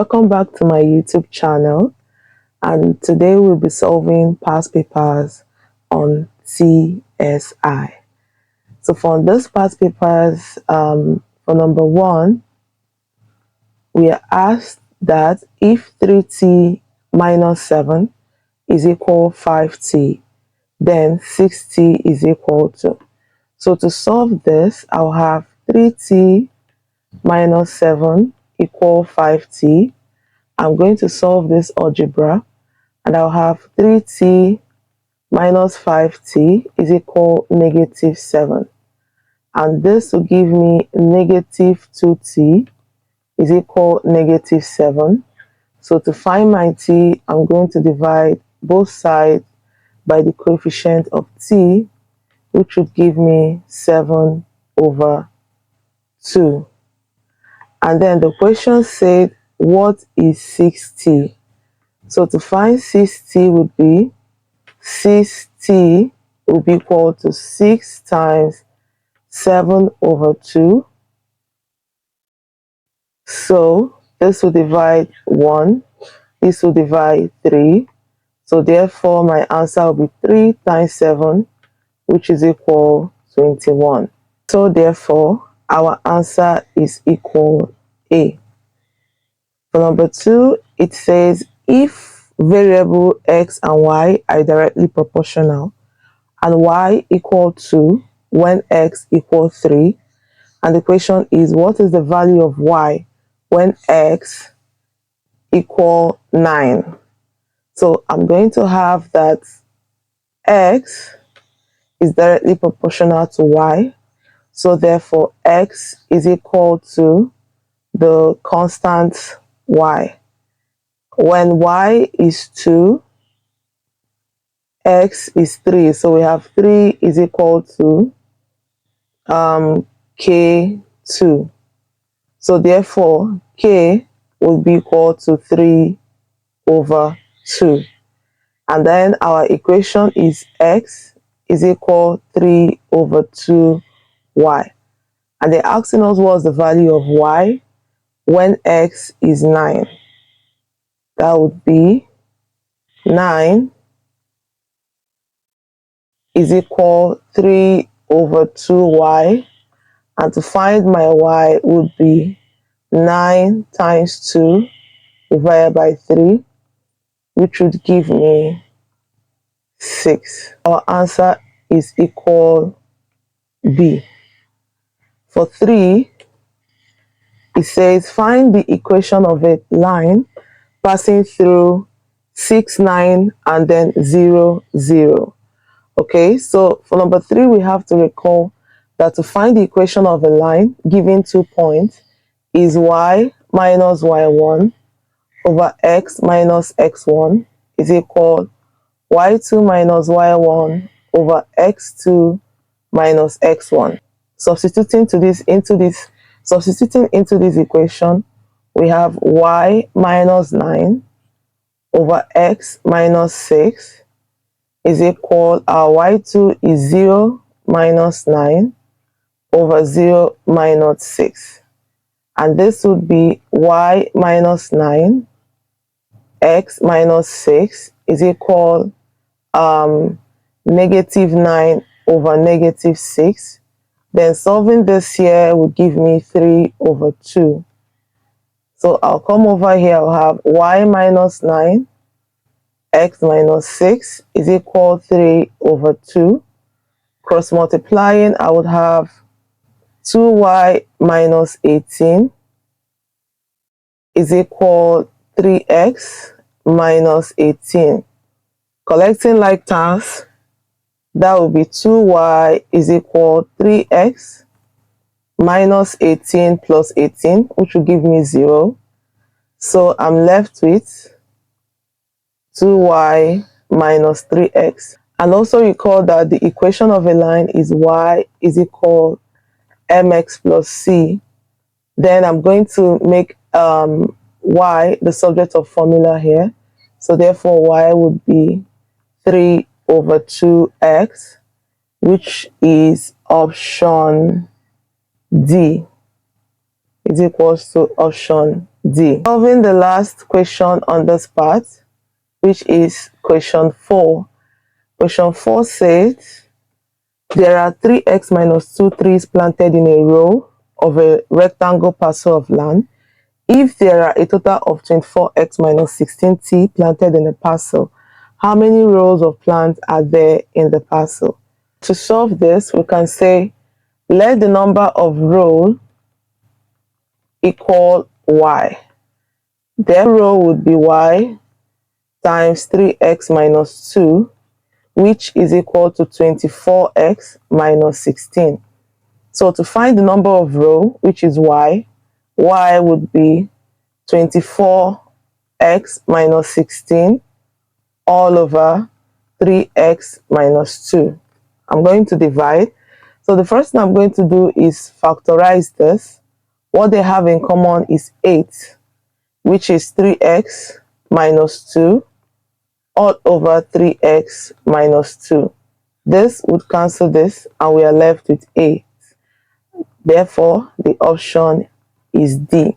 Welcome back to my YouTube channel, and today we'll be solving past papers on TSI. So for this past papers, for number 1, we are asked that if 3t minus 7 is equal 5t, then 6t is equal to. So to solve this, I'll have 3t minus 7 equal 5t. I'm going to solve this algebra, and I'll have 3t minus 5t is equal negative 7. And this will give me negative 2t is equal negative 7. So to find my t, I'm going to divide both sides by the coefficient of t, which would give me 7 over 2. And then the question said, what is 6t? So to find 6t would be 6t will be equal to 6 times 7 over 2. So this will divide 1, this will divide 3. So therefore my answer will be 3 times 7, which is equal 21. So therefore our answer is equal A. For number 2, it says if variable x and y are directly proportional and y equal 2 when x equals 3, and the question is what is the value of y when x equal 9? So I'm going to have that x is directly proportional to y, so therefore x is equal to the constant y. When y is 2, x is 3. So we have 3 is equal to k2. So therefore, k will be equal to 3 over 2. And then our equation is x is equal 3 over 2y. And they're asking us what's the value of y when x is 9. That would be 9 is equal 3 over 2y, and to find my y would be 9 times 2 divided by 3, which would give me 6. Our answer is equal B. For 3, it says find the equation of a line passing through 6, 9, and then 0, 0. Okay, so for number 3, we have to recall that to find the equation of a line given 2 points is y minus y1 over x minus x1 is equal y2 minus y1 over x2 minus x1. Substituting into this equation, we have y minus 9 over x minus 6 is equal, our y2 is 0 minus 9 over 0 minus 6. And this would be y minus 9, x minus 6 is equal negative 9 over negative 6. Then solving this here would give me 3 over 2. So I'll come over here, I'll have y minus 9, x minus 6 is equal 3 over 2. Cross multiplying, I would have 2y minus 18 is equal 3x minus 18. Collecting like terms, that will be 2y is equal 3x minus 18 plus 18, which will give me 0. So I'm left with 2y minus 3x. And also recall that the equation of a line is y is equal mx plus c. Then I'm going to make y the subject of formula here. So therefore y would be 3 over 2x, which is option D. is equals to option D. Solving the last question on this part, which is question 4. Question 4 says, there are 3x minus 2 trees planted in a row of a rectangle parcel of land. If there are a total of 24x minus 16t planted in the parcel, how many rows of plants are there in the parcel? To solve this, we can say, let the number of rows equal y. The row would be y times 3x minus 2, which is equal to 24x minus 16. So to find the number of row, which is y would be 24x minus 16 all over 3x minus 2. I'm going to divide. So the first thing I'm going to do is factorize this. What they have in common is 8, which is 3x minus 2 all over 3x minus 2. This would cancel this and we are left with 8. Therefore, the option is D.